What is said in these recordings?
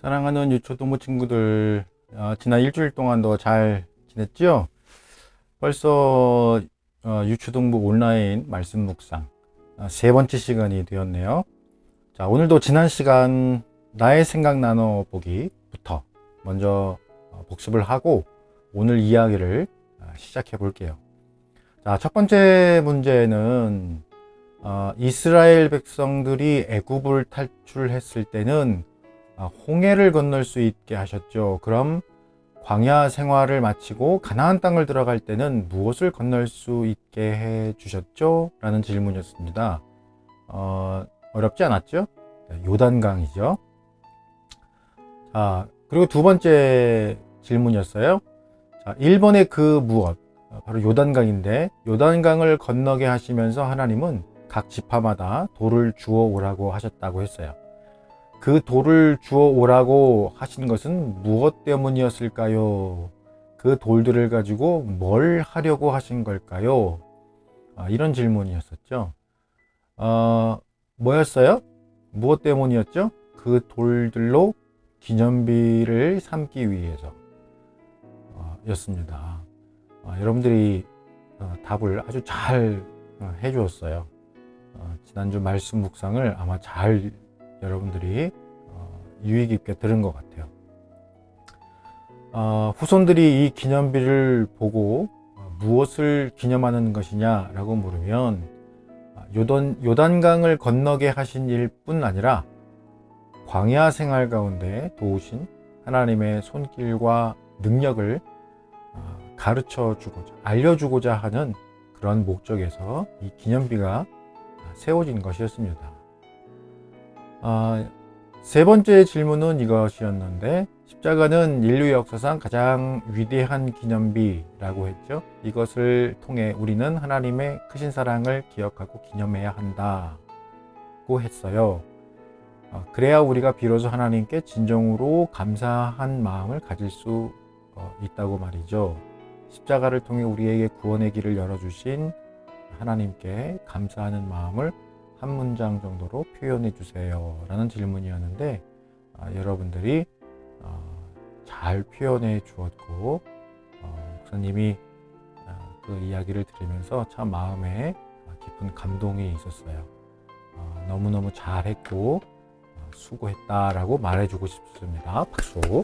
사랑하는 유초동무 친구들, 지난 일주일 동안도 잘 지냈죠? 벌써 유초동부 온라인 말씀 묵상 세 번째 시간이 되었네요. 자, 오늘도 지난 시간 나의 생각 나눠보기부터 먼저 복습을 하고 오늘 이야기를 시작해 볼게요. 자, 첫 번째 문제는 이스라엘 백성들이 애굽을 탈출했을 때는 홍해를 건널 수 있게 하셨죠. 그럼 광야 생활을 마치고 가나안 땅을 들어갈 때는 무엇을 건널 수 있게 해 주셨죠? 라는 질문이었습니다. 어렵지 않았죠? 요단강이죠. 그리고 두 번째 질문이었어요. 자, 1번의 그 무엇, 바로 요단강인데, 요단강을 건너게 하시면서 하나님은 각 지파마다 돌을 주워 오라고 하셨다고 했어요. 그 돌을 주워 오라고 하신 것은 무엇 때문이었을까요? 그 돌들을 가지고 뭘 하려고 하신 걸까요? 이런 질문이었었죠. 뭐였어요? 무엇 때문이었죠? 그 돌들로 기념비를 삼기 위해서 였습니다. 여러분들이 답을 아주 잘 해주었어요. 지난주 말씀 묵상을 아마 잘 여러분들이 유익 있게 들은 것 같아요. 후손들이 이 기념비를 보고 무엇을 기념하는 것이냐라고 물으면 요단강을 건너게 하신 일뿐 아니라 광야 생활 가운데 도우신 하나님의 손길과 능력을 가르쳐 주고자, 알려주고자 하는 그런 목적에서 이 기념비가 세워진 것이었습니다. 세 번째 질문은 이것이었는데, 십자가는 인류 역사상 가장 위대한 기념비라고 했죠. 이것을 통해 우리는 하나님의 크신 사랑을 기억하고 기념해야 한다고 했어요. 그래야 우리가 비로소 하나님께 진정으로 감사한 마음을 가질 수 있다고 말이죠. 십자가를 통해 우리에게 구원의 길을 열어주신 하나님께 감사하는 마음을 한 문장 정도로 표현해 주세요 라는 질문이었는데, 여러분들이 잘 표현해 주었고, 목사님이 그 이야기를 들으면서 참 마음에 깊은 감동이 있었어요. 너무너무 잘했고 수고했다라고 말해주고 싶습니다. 박수.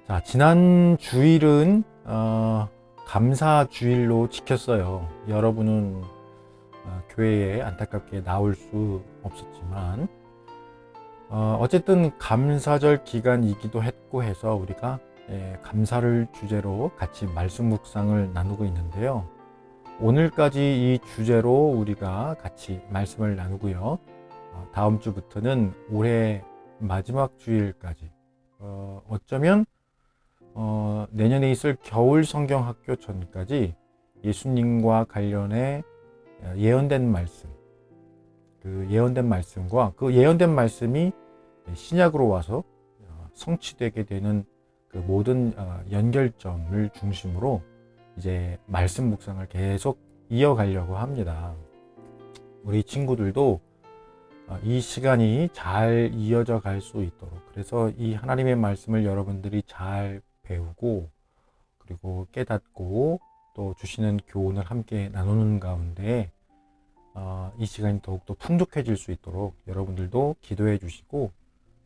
자, 지난 주일은 감사 주일로 지켰어요. 여러분은 교회에 안타깝게 나올 수 없었지만 어쨌든 감사절 기간이기도 했고 해서 우리가 감사를 주제로 같이 말씀 묵상을 나누고 있는데요. 오늘까지 이 주제로 우리가 같이 말씀을 나누고요. 다음 주부터는 올해 마지막 주일까지 어쩌면 내년에 있을 겨울 성경학교 전까지 예수님과 관련해 예언된 말씀, 그 예언된 말씀과 그 예언된 말씀이 신약으로 와서 성취되게 되는 그 모든 연결점을 중심으로 이제 말씀 묵상을 계속 이어가려고 합니다. 우리 친구들도 이 시간이 잘 이어져 갈 수 있도록, 그래서 이 하나님의 말씀을 여러분들이 잘 배우고 그리고 깨닫고 또 주시는 교훈을 함께 나누는 가운데 이 시간이 더욱더 풍족해질 수 있도록 여러분들도 기도해 주시고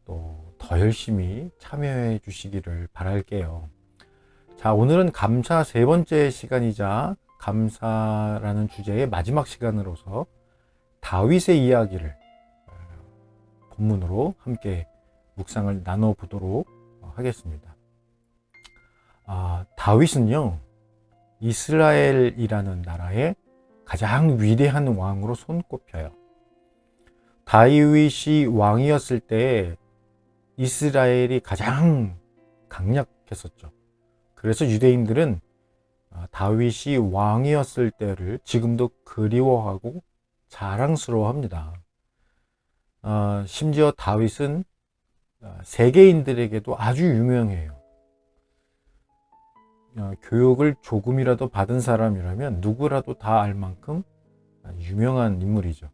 또 더 열심히 참여해 주시기를 바랄게요. 자, 오늘은 감사 세 번째 시간이자 감사라는 주제의 마지막 시간으로서 다윗의 이야기를 본문으로 함께 묵상을 나눠보도록 하겠습니다. 다윗은요, 이스라엘이라는 나라의 가장 위대한 왕으로 손꼽혀요. 다윗이 왕이었을 때 이스라엘이 가장 강력했었죠. 그래서 유대인들은 다윗이 왕이었을 때를 지금도 그리워하고 자랑스러워합니다. 심지어 다윗은 세계인들에게도 아주 유명해요. 교육을 조금이라도 받은 사람이라면 누구라도 다 알 만큼 유명한 인물이죠.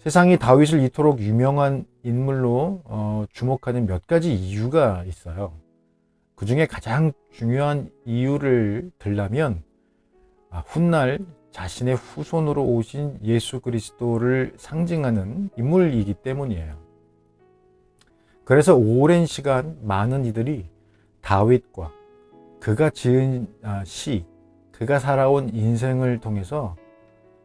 세상이 다윗을 이토록 유명한 인물로 주목하는 몇 가지 이유가 있어요. 그 중에 가장 중요한 이유를 들라면 훗날 자신의 후손으로 오신 예수 그리스도를 상징하는 인물이기 때문이에요. 그래서 오랜 시간 많은 이들이 다윗과 그가 지은 시, 그가 살아온 인생을 통해서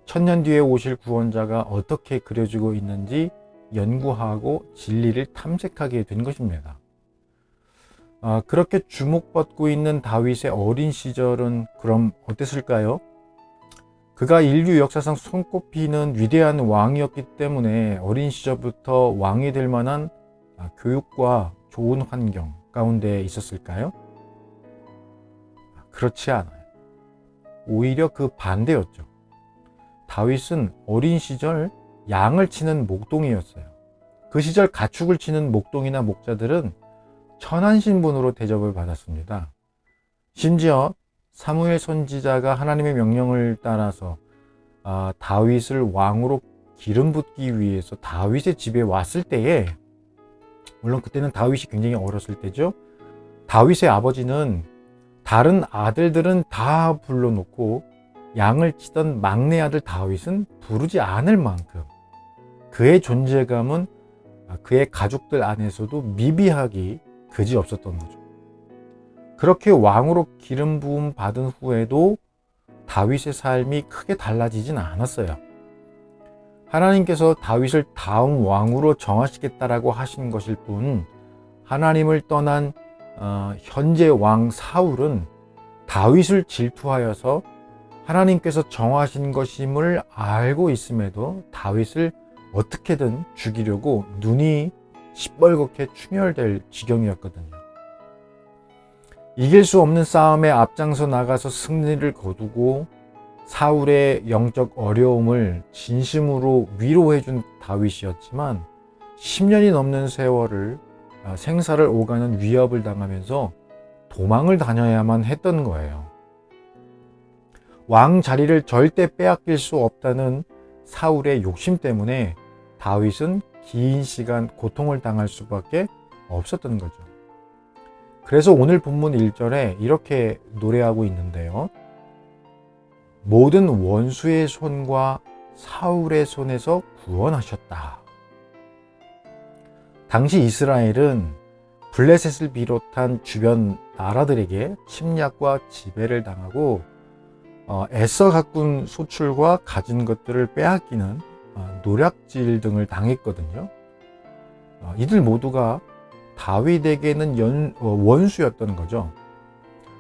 천년 뒤에 오실 구원자가 어떻게 그려지고 있는지 연구하고 진리를 탐색하게 된 것입니다. 그렇게 주목받고 있는 다윗의 어린 시절은 그럼 어땠을까요? 그가 인류 역사상 손꼽히는 위대한 왕이었기 때문에 어린 시절부터 왕이 될 만한 교육과 좋은 환경 가운데 있었을까요? 그렇지 않아요. 오히려 그 반대였죠. 다윗은 어린 시절 양을 치는 목동이었어요. 그 시절 가축을 치는 목동이나 목자들은 천한 신분으로 대접을 받았습니다. 심지어 사무엘 선지자가 하나님의 명령을 따라서 다윗을 왕으로 기름 붓기 위해서 다윗의 집에 왔을 때에, 물론 그때는 다윗이 굉장히 어렸을 때죠. 다윗의 아버지는 다른 아들들은 다 불러놓고 양을 치던 막내 아들 다윗은 부르지 않을 만큼 그의 존재감은 그의 가족들 안에서도 미비하기 그지없었던 거죠. 그렇게 왕으로 기름 부음 받은 후에도 다윗의 삶이 크게 달라지진 않았어요. 하나님께서 다윗을 다음 왕으로 정하시겠다라고 하신 것일 뿐, 하나님을 떠난 현재 왕 사울은 다윗을 질투하여서 하나님께서 정하신 것임을 알고 있음에도 다윗을 어떻게든 죽이려고 눈이 시뻘겋게 충혈될 지경이었거든요. 이길 수 없는 싸움에 앞장서 나가서 승리를 거두고 사울의 영적 어려움을 진심으로 위로해준 다윗이었지만 10년이 넘는 세월을 생사를 오가는 위협을 당하면서 도망을 다녀야만 했던 거예요. 왕 자리를 절대 빼앗길 수 없다는 사울의 욕심 때문에 다윗은 긴 시간 고통을 당할 수밖에 없었던 거죠. 그래서 오늘 본문 1절에 이렇게 노래하고 있는데요. 모든 원수의 손과 사울의 손에서 구원하셨다. 당시 이스라엘은 블레셋을 비롯한 주변 나라들에게 침략과 지배를 당하고 애써 가꾼 소출과 가진 것들을 빼앗기는 노략질 등을 당했거든요. 이들 모두가 다윗에게는 원수였던 거죠.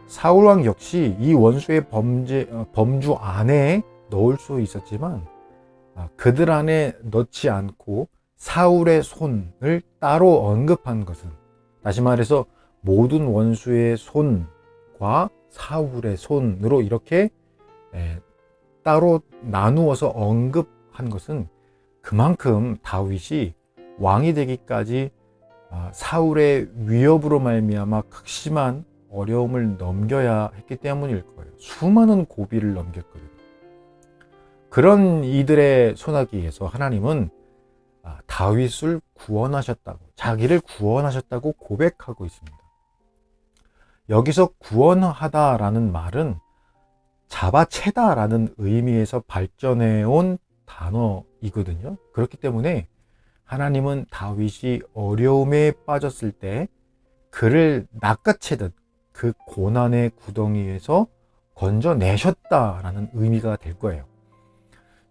사울왕 역시 이 원수의 범주 안에 넣을 수 있었지만 그들 안에 넣지 않고 사울의 손을 따로 언급한 것은, 다시 말해서 모든 원수의 손과 사울의 손으로 이렇게 따로 나누어서 언급한 것은 그만큼 다윗이 왕이 되기까지 사울의 위협으로 말미암아 극심한 어려움을 넘겨야 했기 때문일 거예요. 수많은 고비를 넘겼거든요. 그런 이들의 소나기에서 하나님은 다윗을 구원하셨다고, 자기를 구원하셨다고 고백하고 있습니다. 여기서 구원하다라는 말은 잡아채다라는 의미에서 발전해온 단어이거든요. 그렇기 때문에 하나님은 다윗이 어려움에 빠졌을 때 그를 낚아채듯 그 고난의 구덩이에서 건져내셨다라는 의미가 될 거예요.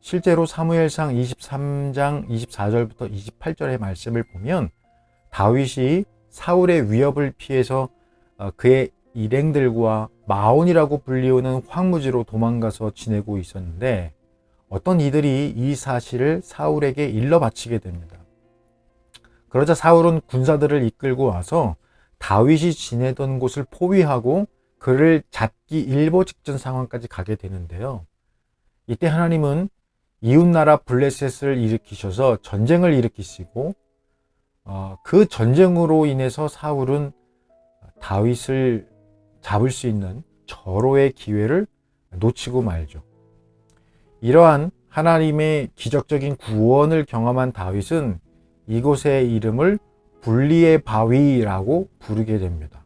실제로 사무엘상 23장 24절부터 28절의 말씀을 보면 다윗이 사울의 위협을 피해서 그의 일행들과 마온이라고 불리우는 황무지로 도망가서 지내고 있었는데 어떤 이들이 이 사실을 사울에게 일러 바치게 됩니다. 그러자 사울은 군사들을 이끌고 와서 다윗이 지내던 곳을 포위하고 그를 잡기 일보 직전 상황까지 가게 되는데요. 이때 하나님은 이웃나라 블레셋을 일으키셔서 전쟁을 일으키시고 그 전쟁으로 인해서 사울은 다윗을 잡을 수 있는 절호의 기회를 놓치고 말죠. 이러한 하나님의 기적적인 구원을 경험한 다윗은 이곳의 이름을 불리의 바위라고 부르게 됩니다.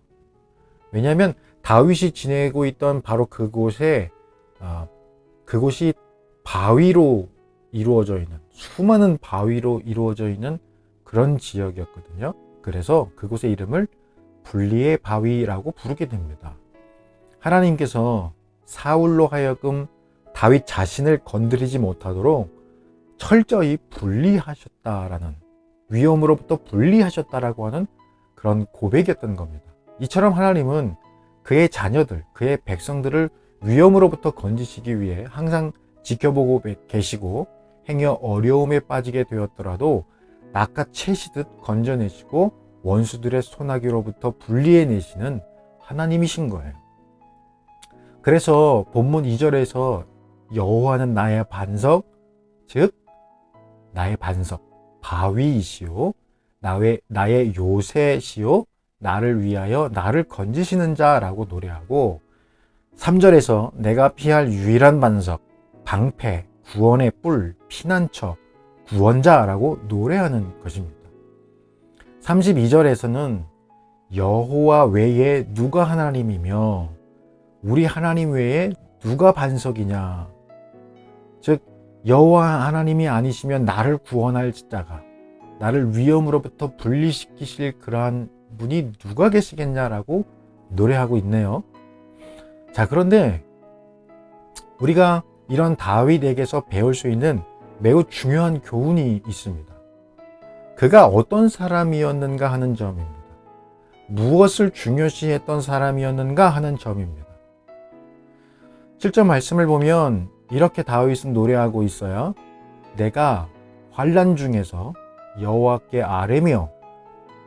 왜냐하면 다윗이 지내고 있던 바로 그곳이 바위로 이루어져 있는, 수많은 바위로 이루어져 있는 그런 지역이었거든요. 그래서 그곳의 이름을 불리의 바위라고 부르게 됩니다. 하나님께서 사울로 하여금 다윗 자신을 건드리지 못하도록 철저히 분리하셨다라는, 위험으로부터 분리하셨다라고 하는 그런 고백이었던 겁니다. 이처럼 하나님은 그의 자녀들, 그의 백성들을 위험으로부터 건지시기 위해 항상 지켜보고 계시고, 행여 어려움에 빠지게 되었더라도 낚아채시듯 건져내시고 원수들의 소나기로부터 분리해내시는 하나님이신 거예요. 그래서 본문 2절에서 여호와는 나의 반석, 즉 나의 반석, 바위이시오, 나의 요새시오, 나를 위하여 나를 건지시는 자라고 노래하고, 3절에서 내가 피할 유일한 반석, 방패, 구원의 뿔, 피난처, 구원자라고 노래하는 것입니다. 32절에서는 여호와 외에 누가 하나님이며 우리 하나님 외에 누가 반석이냐, 즉 여호와 하나님이 아니시면 나를 구원할 자가, 나를 위험으로부터 분리시키실 그러한 분이 누가 계시겠냐라고 노래하고 있네요. 자, 그런데 우리가 이런 다윗에게서 배울 수 있는 매우 중요한 교훈이 있습니다. 그가 어떤 사람이었는가 하는 점입니다. 무엇을 중요시했던 사람이었는가 하는 점입니다. 7절 말씀을 보면 이렇게 다윗은 노래하고 있어요. 내가 환난 중에서 여호와께 아뢰며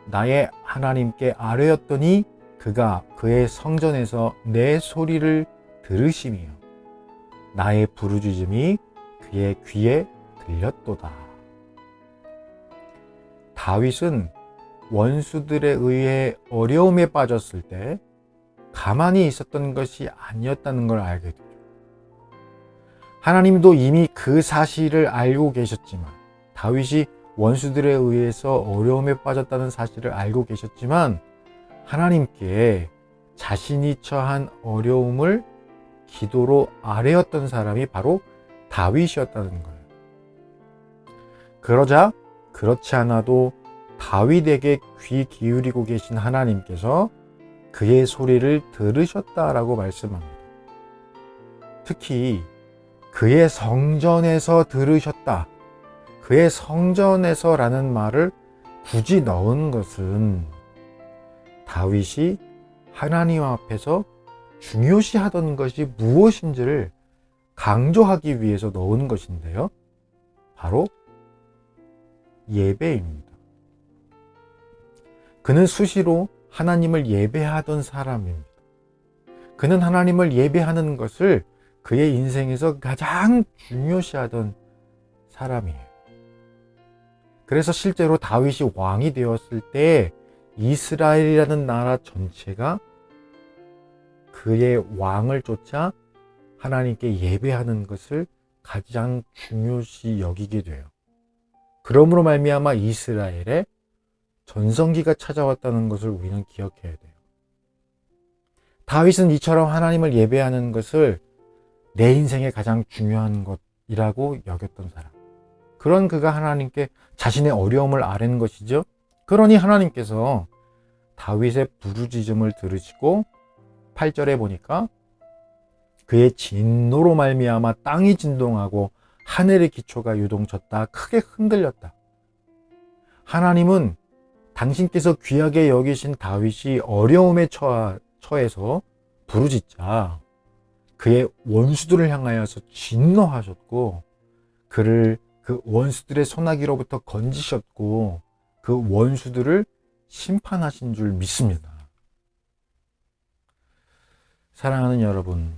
나의 하나님께 아뢰었더니 그가 그의 성전에서 내 소리를 들으시며 나의 부르짖음이 그의 귀에 들렸도다. 다윗은 원수들에 의해 어려움에 빠졌을 때 가만히 있었던 것이 아니었다는 걸 알게 되죠. 하나님도 이미 그 사실을 알고 계셨지만, 다윗이 원수들에 의해서 어려움에 빠졌다는 사실을 알고 계셨지만, 하나님께 자신이 처한 어려움을 기도로 아뢰었던 사람이 바로 다윗이었다는 거예요. 그러자 그렇지 않아도 다윗에게 귀 기울이고 계신 하나님께서 그의 소리를 들으셨다라고 말씀합니다. 특히 그의 성전에서 들으셨다, 그의 성전에서라는 말을 굳이 넣은 것은 다윗이 하나님 앞에서 중요시하던 것이 무엇인지를 강조하기 위해서 넣은 것인데요. 바로 예배입니다. 그는 수시로 하나님을 예배하던 사람입니다. 그는 하나님을 예배하는 것을 그의 인생에서 가장 중요시하던 사람이에요. 그래서 실제로 다윗이 왕이 되었을 때 이스라엘이라는 나라 전체가 그의 왕을 쫓아 하나님께 예배하는 것을 가장 중요시 여기게 돼요. 그러므로 말미암아 이스라엘에 전성기가 찾아왔다는 것을 우리는 기억해야 돼요. 다윗은 이처럼 하나님을 예배하는 것을 내 인생의 가장 중요한 것이라고 여겼던 사람. 그런 그가 하나님께 자신의 어려움을 아뢰는 것이죠. 그러니 하나님께서 다윗의 부르짖음을 들으시고 8절에 보니까 그의 진노로 말미암아 땅이 진동하고 하늘의 기초가 유동쳤다, 크게 흔들렸다. 하나님은 당신께서 귀하게 여기신 다윗이 어려움에 처해서 부르짖자 그의 원수들을 향하여서 진노하셨고, 그를 그 원수들의 소나기로부터 건지셨고, 그 원수들을 심판하신 줄 믿습니다. 사랑하는 여러분,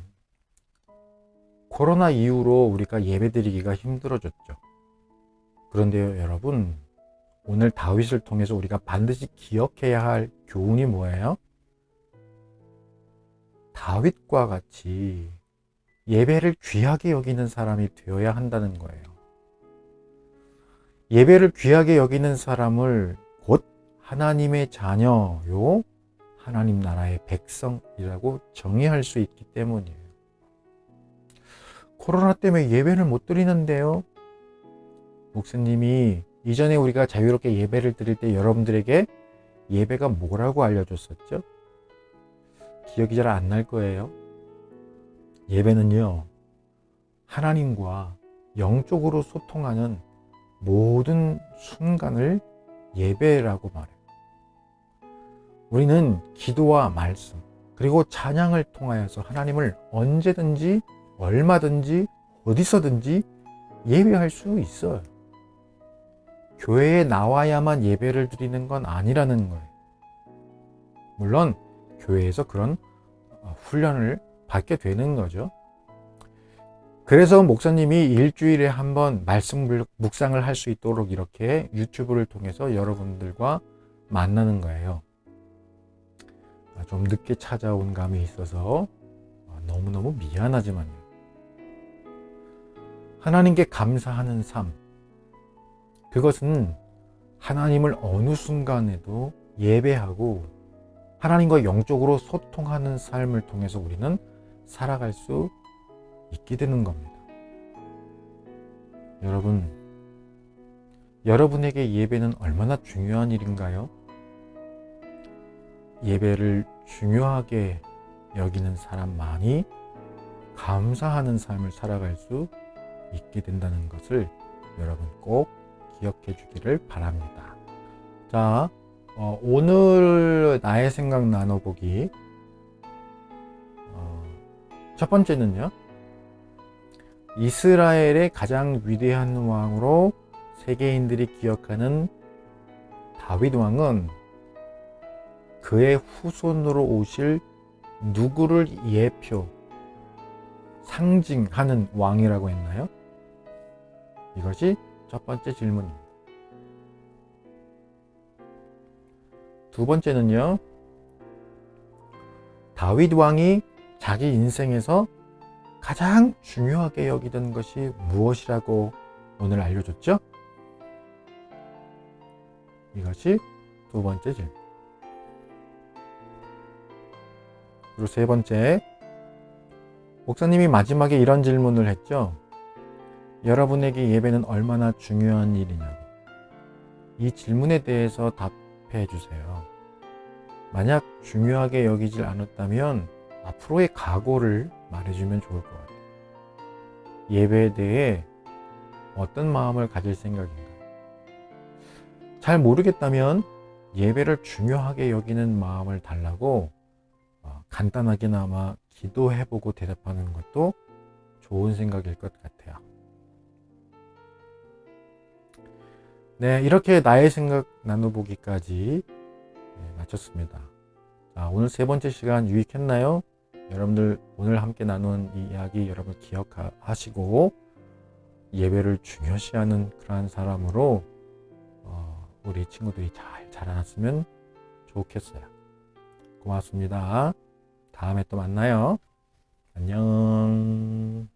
코로나 이후로 우리가 예배드리기가 힘들어졌죠. 그런데요, 여러분, 오늘 다윗을 통해서 우리가 반드시 기억해야 할 교훈이 뭐예요? 다윗과 같이 예배를 귀하게 여기는 사람이 되어야 한다는 거예요. 예배를 귀하게 여기는 사람을 곧 하나님의 자녀요, 하나님 나라의 백성이라고 정의할 수 있기 때문이에요. 코로나 때문에 예배를 못 드리는데요. 목사님이 이전에 우리가 자유롭게 예배를 드릴 때 여러분들에게 예배가 뭐라고 알려줬었죠? 기억이 잘 안 날 거예요. 예배는요, 하나님과 영적으로 소통하는 모든 순간을 예배라고 말해요. 우리는 기도와 말씀, 그리고 찬양을 통하여서 하나님을 언제든지, 얼마든지, 어디서든지 예배할 수 있어요. 교회에 나와야만 예배를 드리는 건 아니라는 거예요. 물론 교회에서 그런 훈련을 받게 되는 거죠. 그래서 목사님이 일주일에 한 번 말씀 묵상을 할 수 있도록 이렇게 유튜브를 통해서 여러분들과 만나는 거예요. 좀 늦게 찾아온 감이 있어서 너무너무 미안하지만요. 하나님께 감사하는 삶, 그것은 하나님을 어느 순간에도 예배하고 하나님과 영적으로 소통하는 삶을 통해서 우리는 살아갈 수 있게 되는 겁니다. 여러분, 여러분에게 예배는 얼마나 중요한 일인가요? 예배를 중요하게 여기는 사람만이 감사하는 삶을 살아갈 수 있게 된다는 것을 여러분 꼭 기억해 주기를 바랍니다. 자, 오늘 나의 생각 나눠보기. 첫 번째는요, 이스라엘의 가장 위대한 왕으로 세계인들이 기억하는 다윗 왕은 그의 후손으로 오실 누구를 예표, 상징하는 왕이라고 했나요? 이것이 첫 번째 질문입니다. 두 번째는요, 다윗 왕이 자기 인생에서 가장 중요하게 여기던 것이 무엇이라고 오늘 알려줬죠? 이것이 두 번째 질문. 그리고 세 번째, 목사님이 마지막에 이런 질문을 했죠. 여러분에게 예배는 얼마나 중요한 일이냐고. 이 질문에 대해서 답해 주세요. 만약 중요하게 여기질 않았다면 앞으로의 각오를 말해주면 좋을 것 같아요. 예배에 대해 어떤 마음을 가질 생각인가? 잘 모르겠다면 예배를 중요하게 여기는 마음을 달라고 간단하게나마 기도해보고 대답하는 것도 좋은 생각일 것 같아요. 네, 이렇게 나의 생각 나눠보기까지 마쳤습니다. 자, 오늘 세 번째 시간 유익했나요? 여러분들 오늘 함께 나눈 이 이야기 여러분 기억하시고 예배를 중요시하는 그러한 사람으로 우리 친구들이 잘 자라났으면 좋겠어요. 고맙습니다. 다음에 또 만나요. 안녕.